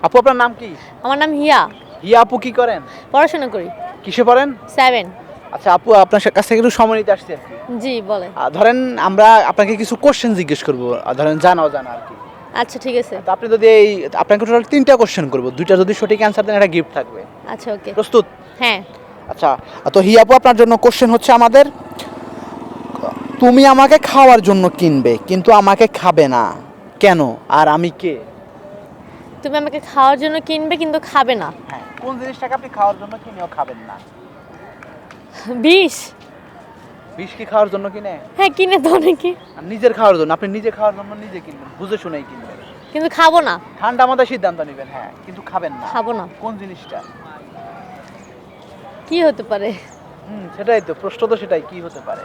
আপু আপনার নাম কি? আমার নাম হিয়া। হিয়া আপু কি করেন? পড়াশোনা করি। কিসে পড়েন? 7। আচ্ছা আপু আপনার কাছ থেকে একটু সময় নিতে আসছি আর কি। জি বলে। ধরেন আমরা আপনাকে কিছু কোশ্চেন জিজ্ঞেস করব, ধরেন জানা অজানা আর কি। আচ্ছা ঠিক আছে। তো আপনি যদি আপনাকে টোটাল 3টা কোশ্চেন করব, 2টা যদি সঠিক অ্যানসার দেন একটা গিফট থাকবে। আচ্ছা ওকে। প্রস্তুত? হ্যাঁ। আচ্ছা, তো হিয়া আপু আপনার জন্য কোশ্চেন হচ্ছে আমাদের, তুমি আমাকে খাওয়ার জন্য কিনবে কিন্তু আমাকে খাবে না কেন, আর আমি কে? তুমি আমাকে খাওয়ার জন্য কিনবে কিন্তু খাবে না। হ্যাঁ, কোন জিনিসটাকে আপনি খাওয়ার জন্য কিনেও খাবেন না? বিষ। বিষ কি খাওয়ার জন্য কিনে? হ্যাঁ কিনে তো অনেকে। আর নিজের খাওয়ার জন্য, আপনি নিজে খাওয়ার জন্য নিজে কিনবেন, বুঝে শুনেই কিনবেন। কিন্তু খাবো না। ঠান্ডা মাথায় সিদ্ধান্ত নেবেন, হ্যাঁ কিন্তু খাবেন না। খাবো না। কোন জিনিসটা? কি হতে পারে? সেটাই তো প্রশ্ন, তো সেটাই, কি হতে পারে?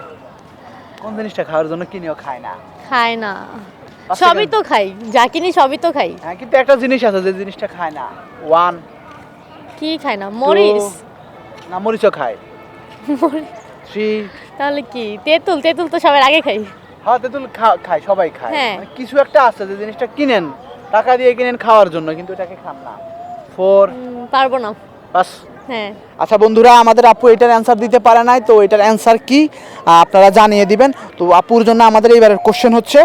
কোন জিনিসটা খাওয়ার জন্য কিনেও খায় না? খায় না। পাঁচ সবই সেকেন্ড। তো খাই, যা কিনি সবই তো খাই। হ্যাঁ, কিন্তু একটা জিনিস আছে যে জিনিসটা খায় না। 1 কি খায় না? মরিচ। না, মরিচও খায়। মরিচ। 3 তাহলে কি? তেঁতুল। তেঁতুল তো সবার আগে খাই। হ্যাঁ, তেঁতুল খায়, সবাই খায়। হ্যাঁ। মানে কিছু একটা আছে যে জিনিসটা কিনেন, টাকা দিয়ে কিনেন খাওয়ার জন্য, কিন্তু এটাকে খান না। 4 পারবো না। 5 হ্যাঁ। আচ্ছা বন্ধুরা, আমাদের আপু এটার অ্যান্সার দিতে পারে নাই, তো এটার অ্যান্সার কি আপনারা জানিয়ে দিবেন। তো আপুর জন্য আমাদের এইবারের কোশ্চেন হচ্ছে,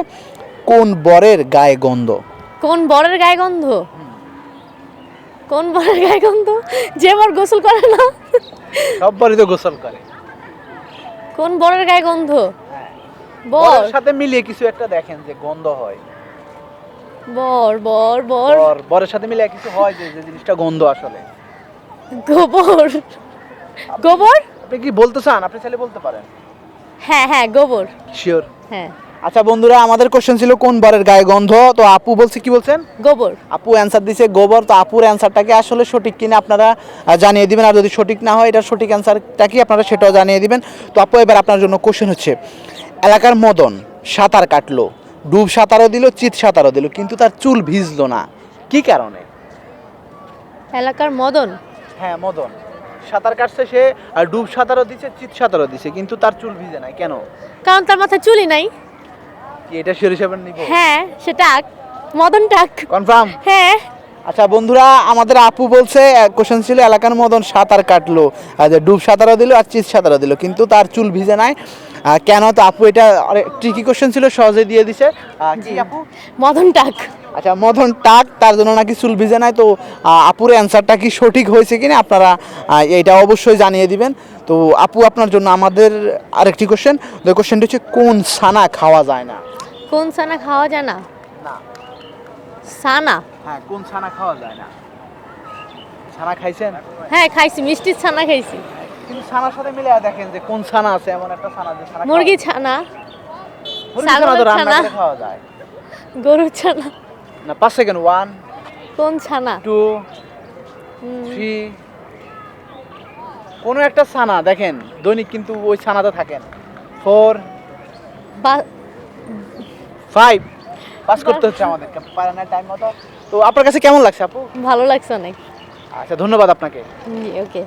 কোন বরের গায়ে গন্ধ? কোন বরের গায়ে গন্ধ? কোন বরের গায়ে গন্ধ? যে বর গোসল করে না। সব বরই তো গোসল করে। কোন বরের গায়ে গন্ধ? হ্যাঁ, বর। বরের সাথে মিলিয়ে কিছু একটা দেখেন যে গন্ধ হয়। বর বর বর। বরের সাথে মিলিয়ে কিছু হয় যে যে জিনিসটা গন্ধ আসলে। গোবর। গোবর। আপনি কি বলতে চান? আপনি চাইলে বলতে পারেন। হ্যাঁ হ্যাঁ গোবর। শিওর? হ্যাঁ আচ্ছা বন্ধুরা, আমাদের কোশ্চেন ছিল কোন বরের গায়ে গন্ধ, তো আপু বলছে কি বলছেন? গোবর। আপু অ্যান্সার দিছে গোবর। তো আপুর অ্যান্সারটাকে আসলে সঠিক কিনা আপনারা জানিয়ে দিবেন, আর যদি সঠিক না হয় এটা সঠিক অ্যান্সারটা কি আপনারা সেটাও জানিয়ে দিবেন। তো আপু এবার আপনার জন্য কোশ্চেন হচ্ছে, এলাকার মদন সাঁতার কাটলো, ডুব সাঁতারও দিল, চিত সাঁতারও দিল, কিন্তু তার চুল ভিজলো না, কি কারণে? এলাকার মদন। হ্যাঁ, মদন সাঁতার কাটছে সে, আর ডুব সাঁতারও দিছে, চিত সাঁতারও দিছে, কিন্তু তার চুল ভিজে নাই কেন? কারণ তার মাথায় চুলই নাই। কি এটা শিওর হিসাবে নিব? হ্যাঁ সেটা মদন টাক। কনফার্ম? হ্যাঁ। আচ্ছা বন্ধুরা, আমাদের আপু বলছে কোশ্চেন ছিল এলাকার মদন সাঁতার কাটলো, আর যে ডুব সাঁতারও দিল আর চিত সাঁতারও দিল, কিন্তু তার চুল ভিজে নাই কেন? তো আপু এটা ট্রিকি কোশ্চেন ছিল, সহজে দিয়ে দিছে। কি আপু? মদন টাক। আচ্ছা, মদন টাক, তার জন্য নাকি চুল ভিজে নাই। তো আপুর অ্যান্সারটা কি সঠিক হয়েছে কিনা আপনারা এইটা অবশ্যই জানিয়ে দিবেন। তো আপু আপনার জন্য আমাদের আরেকটি কোশ্চেন, তো কোশ্চেনটা হচ্ছে, কোন ছানা খাওয়া যায় না? কোন ছানা খাওয়া যায় না? না। ছানা। হ্যাঁ, কোন ছানা খাওয়া যায় না? ছানা খাইছেন? হ্যাঁ খাইছি, মিষ্টির ছানা খাইছি। কিন্তু ছানার সাথে মিলে দেখেন যে কোন ছানা আছে, এমন একটা ছানা যে ছানা মুরগি ছানা। মুরগি ছানা তো ছাগলের রান্না ছানা। করে খাওয়া যায়। গরুর ছানা। না, 5 সেকেন্ড। 1 কোন ছানা? 2 3 কোন একটা ছানা দেখেন, দৈনিক কিন্তু ওই ছানাতে থাকেন। 4 5 পাস করতে হচ্ছে আমাদেরকে, পারে না টাইম মতো। তো আপনার কাছে কেমন লাগছে আপু? ভালো লাগছে অনেক। আচ্ছা, ধন্যবাদ আপনাকে। ওকে।